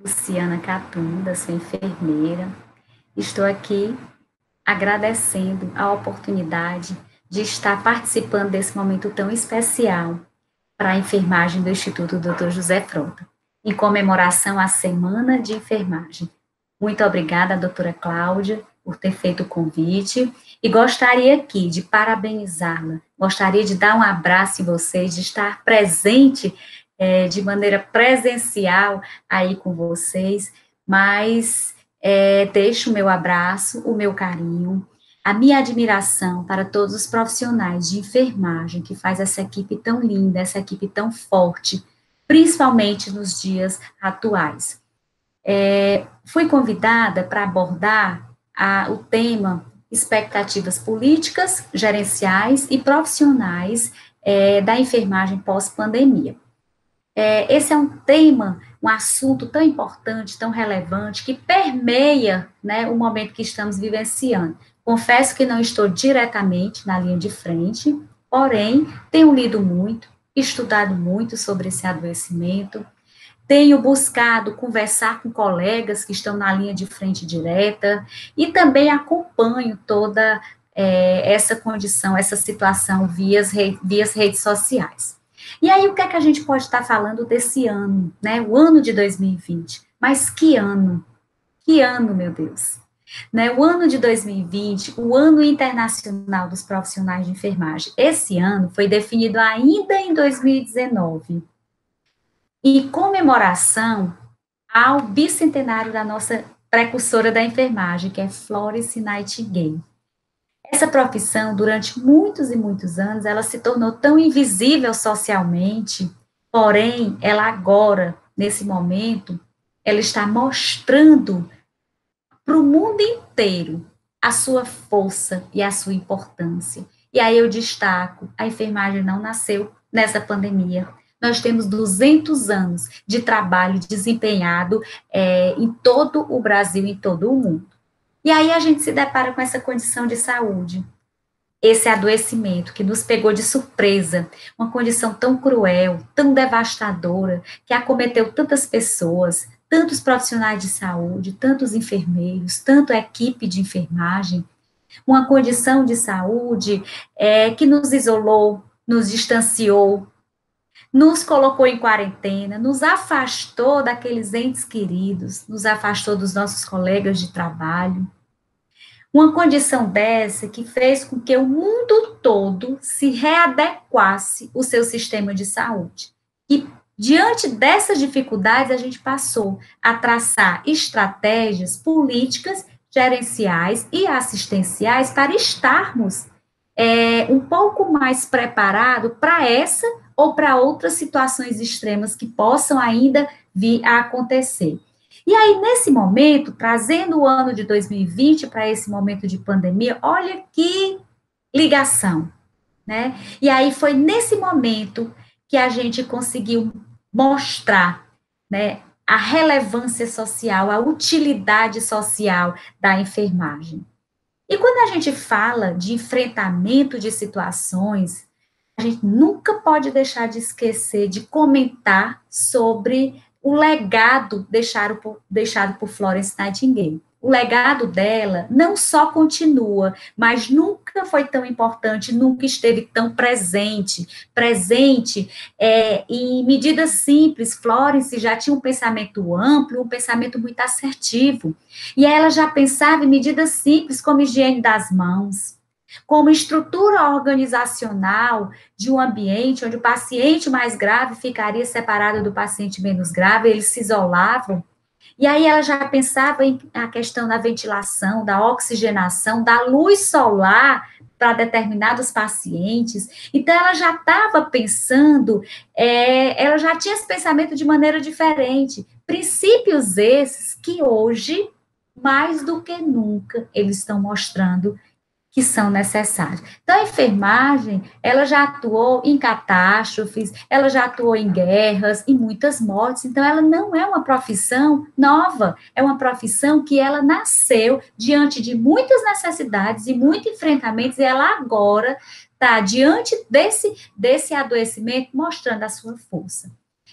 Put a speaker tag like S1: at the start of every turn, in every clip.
S1: Luciana Catunda, sou enfermeira. Estou aqui agradecendo a oportunidade de estar participando desse momento tão especial para a enfermagem do Instituto Dr. José Frota, em comemoração à Semana de Enfermagem. Muito obrigada, doutora Cláudia, por ter feito o convite e gostaria aqui de parabenizá-la, gostaria de dar um abraço em vocês, de estar presente de maneira presencial aí com vocês, mas deixo o meu abraço, o meu carinho, a minha admiração para todos os profissionais de enfermagem que faz essa equipe tão linda, essa equipe tão forte, principalmente nos dias atuais. Fui convidada para abordar o tema expectativas políticas, gerenciais e profissionais da enfermagem pós-pandemia. Esse é um tema, um assunto tão importante, tão relevante, que permeia, né, o momento que estamos vivenciando. Confesso que não estou diretamente na linha de frente, porém, tenho lido muito, estudado muito sobre esse adoecimento, tenho buscado conversar com colegas que estão na linha de frente direta e também acompanho toda essa condição, essa situação via redes sociais. E aí, o que é que a gente pode estar falando desse ano, né? O ano de 2020. Mas que ano? Que ano, meu Deus! Né? O ano de 2020, o ano internacional dos profissionais de enfermagem. Esse ano foi definido ainda em 2019, em comemoração ao bicentenário da nossa precursora da enfermagem, que é Florence Nightingale. Essa profissão, durante muitos e muitos anos, ela se tornou tão invisível socialmente, porém, ela agora, nesse momento, ela está mostrando para o mundo inteiro a sua força e a sua importância. E aí eu destaco, a enfermagem não nasceu nessa pandemia. Nós temos 200 anos de trabalho desempenhado em todo o Brasil, em todo o mundo. E aí a gente se depara com essa condição de saúde, esse adoecimento que nos pegou de surpresa, uma condição tão cruel, tão devastadora, que acometeu tantas pessoas, tantos profissionais de saúde, tantos enfermeiros, tanto a equipe de enfermagem, uma condição de saúde que nos isolou, nos distanciou, nos colocou em quarentena, nos afastou daqueles entes queridos, nos afastou dos nossos colegas de trabalho. Uma condição dessa que fez com que o mundo todo se readequasse o seu sistema de saúde. E, diante dessas dificuldades, a gente passou a traçar estratégias políticas, gerenciais e assistenciais para estarmos um pouco mais preparados para essa ou para outras situações extremas que possam ainda vir a acontecer. E aí, nesse momento, trazendo o ano de 2020 para esse momento de pandemia, olha que ligação, né? E aí foi nesse momento que a gente conseguiu mostrar, né, a relevância social, a utilidade social da enfermagem. E quando a gente fala de enfrentamento de situações, a gente nunca pode deixar de esquecer de comentar sobre o legado deixado por Florence Nightingale. O legado dela não só continua, mas nunca foi tão importante, nunca esteve tão presente em medidas simples. Florence já tinha um pensamento amplo, um pensamento muito assertivo, e ela já pensava em medidas simples como higiene das mãos, como estrutura organizacional de um ambiente onde o paciente mais grave ficaria separado do paciente menos grave, eles se isolavam. E aí ela já pensava em a questão da ventilação, da oxigenação, da luz solar para determinados pacientes. Então ela já estava pensando, ela já tinha esse pensamento de maneira diferente. Princípios esses que hoje, mais do que nunca, eles estão mostrando que são necessários. Então, a enfermagem, ela já atuou em catástrofes, ela já atuou em guerras, em muitas mortes, então ela não é uma profissão nova, é uma profissão que ela nasceu diante de muitas necessidades e muitos enfrentamentos, e ela agora está diante desse adoecimento mostrando a sua força.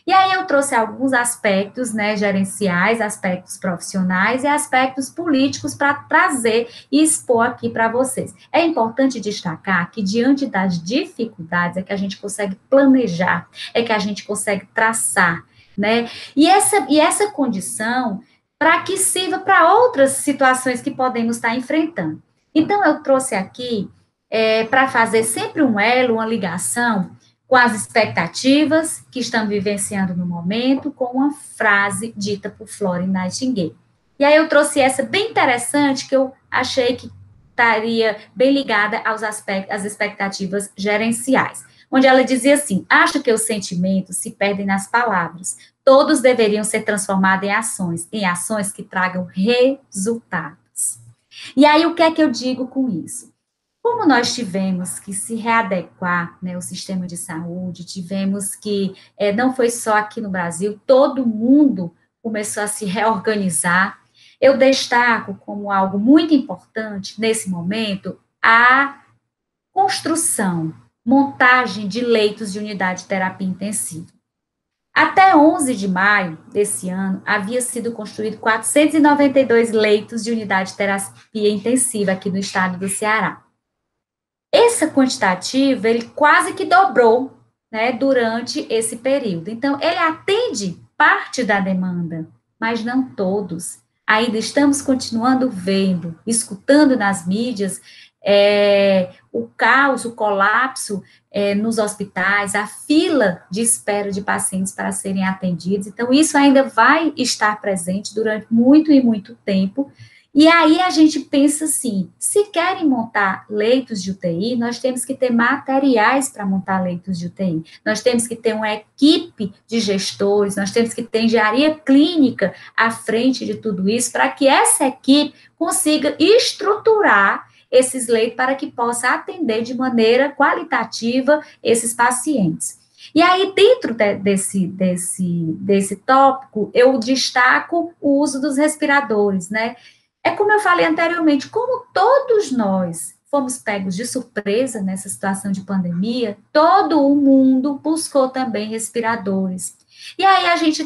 S1: E aí eu trouxe alguns aspectos, né, gerenciais, aspectos profissionais e aspectos políticos para trazer e expor aqui para vocês. É importante destacar que diante das dificuldades é que a gente consegue planejar, é que a gente consegue traçar, né? E essa condição para que sirva para outras situações que podemos estar enfrentando. Então, eu trouxe aqui para fazer sempre um elo, uma ligação com as expectativas que estamos vivenciando no momento, com uma frase dita por Florence Nightingale. E aí eu trouxe essa bem interessante, que eu achei que estaria bem ligada aos aspectos, às expectativas gerenciais, onde ela dizia assim: acho que os sentimentos se perdem nas palavras, todos deveriam ser transformados em ações que tragam resultados. E aí, o que é que eu digo com isso? Como nós tivemos que se readequar, né, o sistema de saúde, tivemos que, não foi só aqui no Brasil, todo mundo começou a se reorganizar. Eu destaco como algo muito importante nesse momento a construção, montagem de leitos de unidade de terapia intensiva. Até 11 de maio desse ano, havia sido construído 492 leitos de unidade de terapia intensiva aqui no estado do Ceará. Esse quantitativo, ele quase que dobrou, né, durante esse período. Então, ele atende parte da demanda, mas não todos. Ainda estamos continuando vendo, escutando nas mídias, o caos, o colapso nos hospitais, a fila de espera de pacientes para serem atendidos. Então, isso ainda vai estar presente durante muito e muito tempo. E aí a gente pensa assim, se querem montar leitos de UTI, nós temos que ter materiais para montar leitos de UTI, nós temos que ter uma equipe de gestores, nós temos que ter engenharia clínica à frente de tudo isso, para que essa equipe consiga estruturar esses leitos para que possa atender de maneira qualitativa esses pacientes. E aí, dentro desse tópico, eu destaco o uso dos respiradores, né? É como eu falei anteriormente, como todos nós fomos pegos de surpresa nessa situação de pandemia, todo o mundo buscou também respiradores. E aí a gente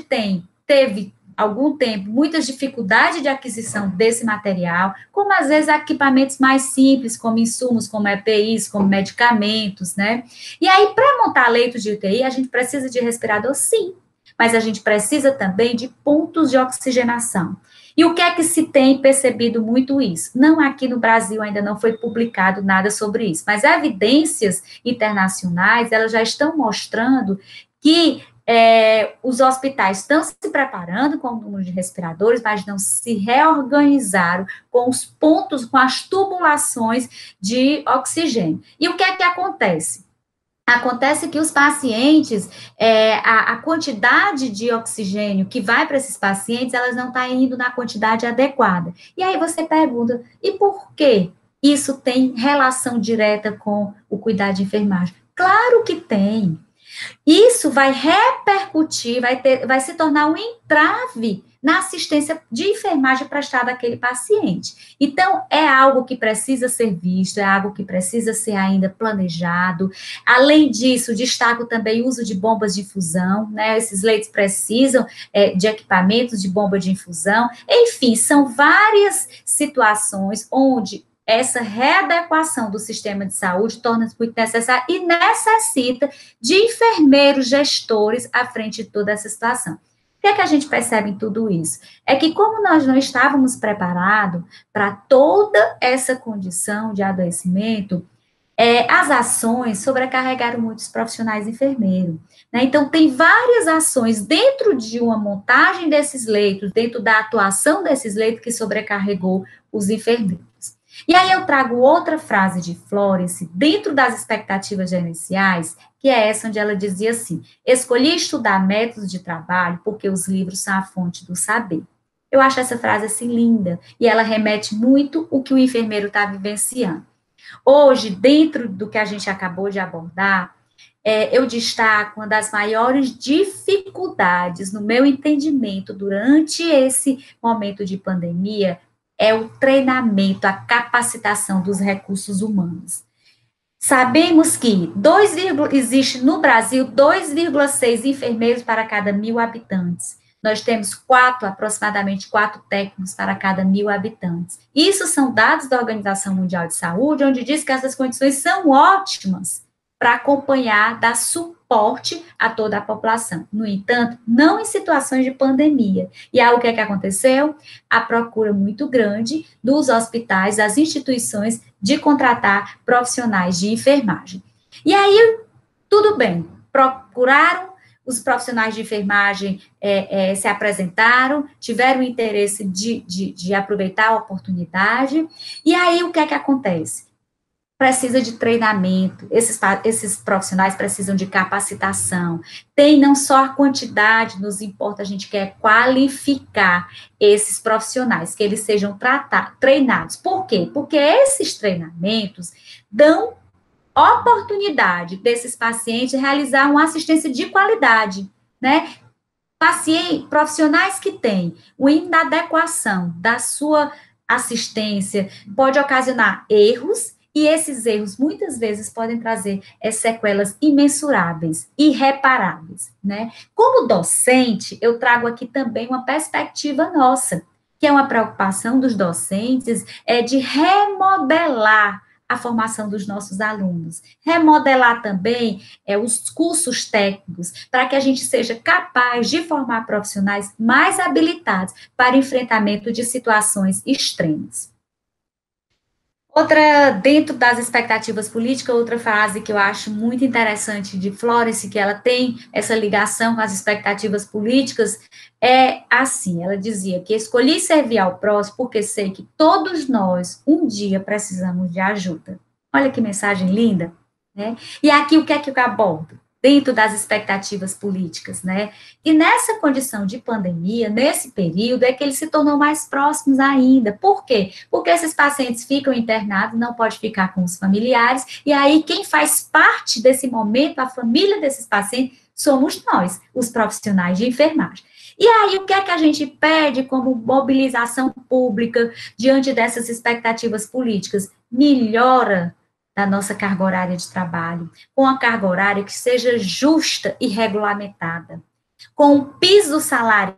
S1: teve algum tempo muitas dificuldades de aquisição desse material, como às vezes equipamentos mais simples, como insumos, como EPIs, como medicamentos, né? E aí, para montar leitos de UTI, a gente precisa de respirador, sim, mas a gente precisa também de pontos de oxigenação. E o que é que se tem percebido muito isso? Não, aqui no Brasil ainda não foi publicado nada sobre isso, mas evidências internacionais, elas já estão mostrando que os hospitais estão se preparando com o número de respiradores, mas não se reorganizaram com os pontos, com as tubulações de oxigênio. E o que é que acontece? Acontece que os pacientes, a quantidade de oxigênio que vai para esses pacientes, elas não estão indo na quantidade adequada. E aí você pergunta, e por que isso tem relação direta com o cuidado de enfermagem? Claro que tem. Isso vai repercutir, vai se tornar um entrave na assistência de enfermagem prestada àquele paciente. Então, é algo que precisa ser visto, é algo que precisa ser ainda planejado. Além disso, destaco também o uso de bombas de infusão, né? Esses leitos precisam de equipamentos de bomba de infusão. Enfim, são várias situações onde essa readequação do sistema de saúde torna-se muito necessária e necessita de enfermeiros gestores à frente de toda essa situação. O que é que a gente percebe em tudo isso? É que como nós não estávamos preparados para toda essa condição de adoecimento, as ações sobrecarregaram muitos profissionais enfermeiros, né? Então, tem várias ações dentro de uma montagem desses leitos, dentro da atuação desses leitos que sobrecarregou os enfermeiros. E aí eu trago outra frase de Florence, dentro das expectativas gerenciais, que é essa onde ela dizia assim: escolhi estudar métodos de trabalho porque os livros são a fonte do saber. Eu acho essa frase assim linda, e ela remete muito o que o enfermeiro está vivenciando. Hoje, dentro do que a gente acabou de abordar, eu destaco uma das maiores dificuldades no meu entendimento durante esse momento de pandemia é o treinamento, a capacitação dos recursos humanos. Sabemos que existe no Brasil 2,6 enfermeiros para cada 1.000 habitantes. Nós temos aproximadamente 4 técnicos para cada 1.000 habitantes. Isso são dados da Organização Mundial de Saúde, onde diz que essas condições são ótimas para acompanhar, dar suporte a toda a população. No entanto, não em situações de pandemia. E aí o que é que aconteceu? A procura muito grande dos hospitais, das instituições, de contratar profissionais de enfermagem. E aí, tudo bem, procuraram, os profissionais de enfermagem se apresentaram, tiveram interesse de aproveitar a oportunidade, e aí o que é que acontece? Precisa de treinamento, esses profissionais precisam de capacitação, tem não só a quantidade, nos importa, a gente quer qualificar esses profissionais, que eles sejam treinados. Por quê? Porque esses treinamentos dão oportunidade desses pacientes realizar uma assistência de qualidade, né? Profissionais que têm uma inadequação da sua assistência pode ocasionar erros, e esses erros muitas vezes podem trazer sequelas imensuráveis, irreparáveis, né? Como docente, eu trago aqui também uma perspectiva nossa, que é uma preocupação dos docentes, de remodelar a formação dos nossos alunos, remodelar também os cursos técnicos, para que a gente seja capaz de formar profissionais mais habilitados para enfrentamento de situações extremas. Dentro das expectativas políticas, outra frase que eu acho muito interessante de Florence, que ela tem essa ligação com as expectativas políticas, é assim, ela dizia que escolhi servir ao próximo porque sei que todos nós, um dia, precisamos de ajuda. Olha que mensagem linda, né? E aqui, o que é que eu abordo? Dentro das expectativas políticas, né? E nessa condição de pandemia, nesse período, é que eles se tornam mais próximos ainda. Por quê? Porque esses pacientes ficam internados, não pode ficar com os familiares, e aí quem faz parte desse momento, a família desses pacientes, somos nós, os profissionais de enfermagem. E aí, o que é que a gente pede como mobilização pública diante dessas expectativas políticas? Melhora da nossa carga horária de trabalho, com a carga horária que seja justa e regulamentada, com um piso salarial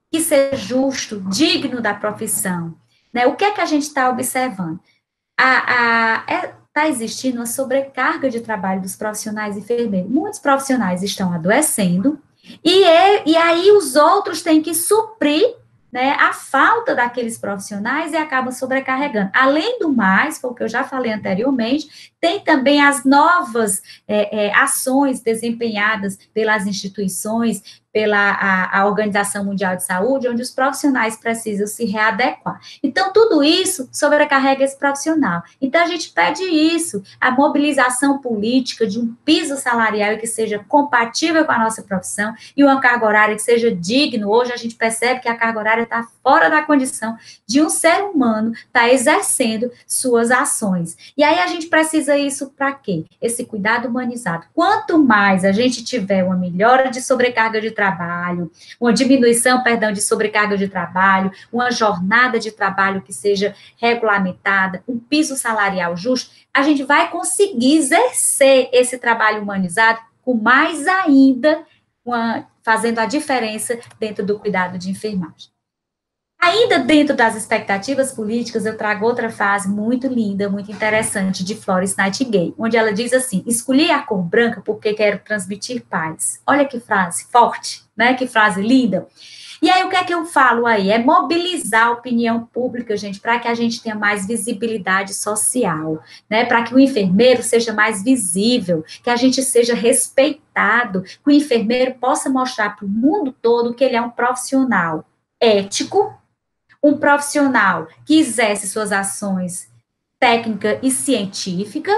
S1: que seja justo, digno da profissão. Né? O que é que a gente está observando? Está existindo uma sobrecarga de trabalho dos profissionais enfermeiros. Muitos profissionais estão adoecendo, e aí os outros têm que suprir, né, a falta daqueles profissionais e acabam sobrecarregando. Além do mais, foi o que eu já falei anteriormente, tem também as novas ações desempenhadas pelas instituições, pela a Organização Mundial de Saúde, onde os profissionais precisam se readequar. Então, tudo isso sobrecarrega esse profissional. Então, a gente pede isso, a mobilização política de um piso salarial que seja compatível com a nossa profissão e uma carga horária que seja digno. Hoje, a gente percebe que a carga horária está fora da condição de um ser humano estar exercendo suas ações. E aí, a gente precisa isso para quê? Esse cuidado humanizado. Quanto mais a gente tiver uma melhora de sobrecarga de trabalho, uma diminuição, de sobrecarga de trabalho, uma jornada de trabalho que seja regulamentada, um piso salarial justo, a gente vai conseguir exercer esse trabalho humanizado com mais ainda, fazendo a diferença dentro do cuidado de enfermagem. Ainda dentro das expectativas políticas, eu trago outra frase muito linda, muito interessante, de Florence Nightingale, onde ela diz assim: escolhi a cor branca porque quero transmitir paz. Olha que frase forte, né? Que frase linda. E aí, o que é que eu falo aí? É mobilizar a opinião pública, gente, para que a gente tenha mais visibilidade social, né? Para que o enfermeiro seja mais visível, que a gente seja respeitado, que o enfermeiro possa mostrar para o mundo todo que ele é um profissional ético, um profissional que exerce suas ações técnica e científica,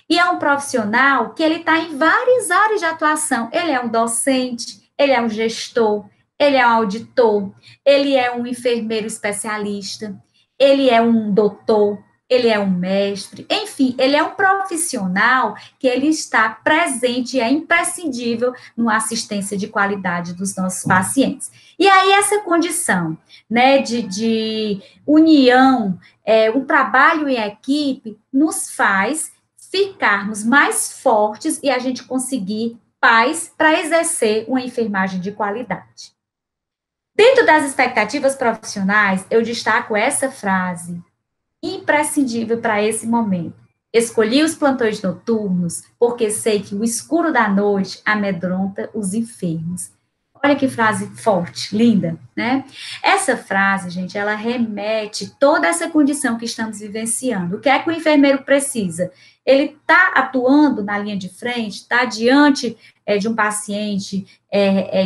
S1: e é um profissional que ele está em várias áreas de atuação. Ele é um docente, ele é um gestor, ele é um auditor, ele é um enfermeiro especialista, ele é um doutor, ele é um mestre, enfim, ele é um profissional que ele está presente e é imprescindível na assistência de qualidade dos nossos pacientes. E aí, essa condição, né, de união, um trabalho em equipe, nos faz ficarmos mais fortes e a gente conseguir paz para exercer uma enfermagem de qualidade. Dentro das expectativas profissionais, eu destaco essa frase, imprescindível para esse momento. Escolhi os plantões noturnos porque sei que o escuro da noite amedronta os enfermos. Olha que frase forte, linda, né? Essa frase, gente, ela remete toda essa condição que estamos vivenciando. O que é que o enfermeiro precisa? Ele está atuando na linha de frente, está diante de um paciente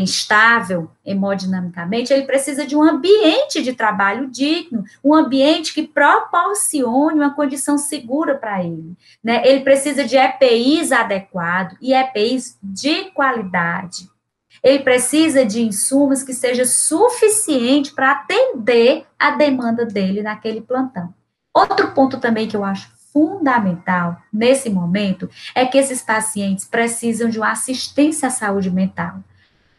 S1: instável hemodinamicamente, ele precisa de um ambiente de trabalho digno, um ambiente que proporcione uma condição segura para ele, né? Ele precisa de EPIs adequados e EPIs de qualidade. Ele precisa de insumos que seja suficiente para atender a demanda dele naquele plantão. Outro ponto também que eu acho fundamental nesse momento é que esses pacientes precisam de uma assistência à saúde mental.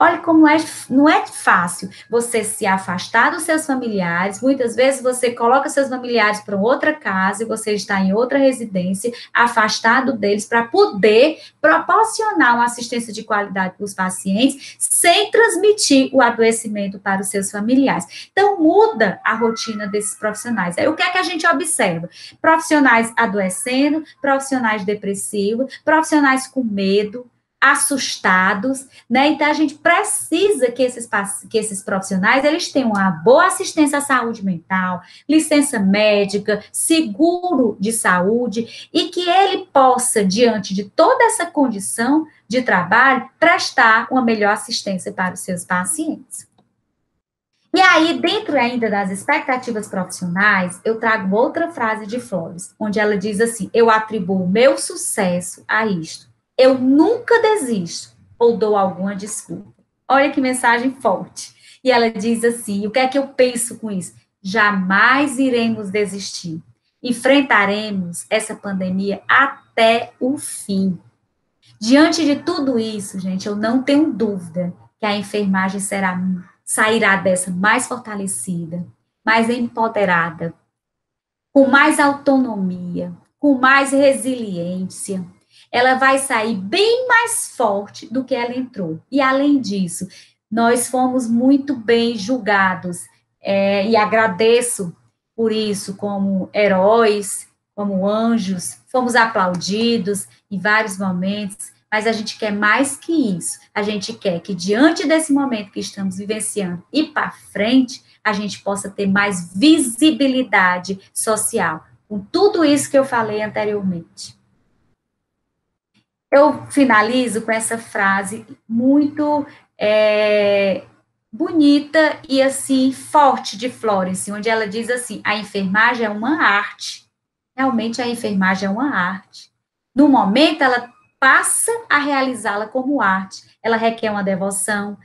S1: Olha como não é fácil você se afastar dos seus familiares, muitas vezes você coloca seus familiares para outra casa e você está em outra residência, afastado deles, para poder proporcionar uma assistência de qualidade para os pacientes, sem transmitir o adoecimento para os seus familiares. Então, muda a rotina desses profissionais. Aí, o que é que a gente observa? Profissionais adoecendo, profissionais depressivos, profissionais com medo, assustados, né? Então a gente precisa que esses profissionais eles tenham uma boa assistência à saúde mental, licença médica, seguro de saúde e que ele possa, diante de toda essa condição de trabalho, prestar uma melhor assistência para os seus pacientes. E aí, dentro ainda das expectativas profissionais, eu trago outra frase de Flores, onde ela diz assim: eu atribuo o meu sucesso a isto. Eu nunca desisto ou dou alguma desculpa. Olha que mensagem forte. E ela diz assim, o que é que eu penso com isso? Jamais iremos desistir. Enfrentaremos essa pandemia até o fim. Diante de tudo isso, gente, eu não tenho dúvida que a enfermagem sairá dessa mais fortalecida, mais empoderada, com mais autonomia, com mais resiliência. Ela vai sair bem mais forte do que ela entrou. E, além disso, nós fomos muito bem julgados, e agradeço por isso, como heróis, como anjos, fomos aplaudidos em vários momentos, mas a gente quer mais que isso. A gente quer que, diante desse momento que estamos vivenciando e para frente, a gente possa ter mais visibilidade social, com tudo isso que eu falei anteriormente. Eu finalizo com essa frase muito bonita e, assim, forte de Florence, onde ela diz assim, a enfermagem é uma arte. Realmente, a enfermagem é uma arte. No momento, ela passa a realizá-la como arte. Ela requer uma devoção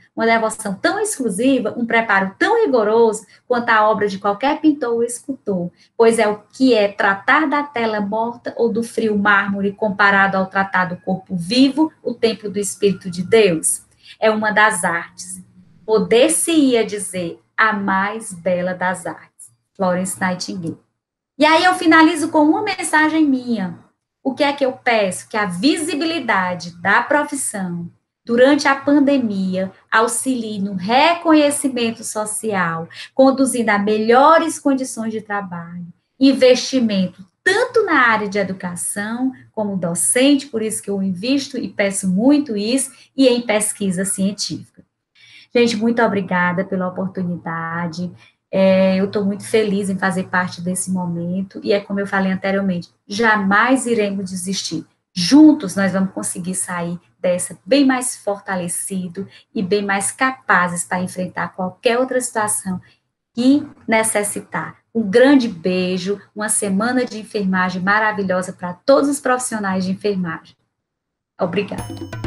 S1: tão exclusiva, um preparo tão rigoroso quanto a obra de qualquer pintor ou escultor, pois é o que é tratar da tela morta ou do frio mármore comparado ao tratar do corpo vivo, o templo do Espírito de Deus. É uma das artes. Poder-se-ia dizer a mais bela das artes. Florence Nightingale. E aí eu finalizo com uma mensagem minha. O que é que eu peço? Que a visibilidade da profissão durante a pandemia auxilie no reconhecimento social, conduzindo a melhores condições de trabalho, investimento tanto na área de educação, como docente, por isso que eu invisto e peço muito isso, e em pesquisa científica. Gente, muito obrigada pela oportunidade. Eu estou muito feliz em fazer parte desse momento, e é como eu falei anteriormente, jamais iremos desistir. Juntos nós vamos conseguir sair dessa bem mais fortalecido e bem mais capazes para enfrentar qualquer outra situação que necessitar. Um grande beijo, uma semana de enfermagem maravilhosa para todos os profissionais de enfermagem. Obrigada.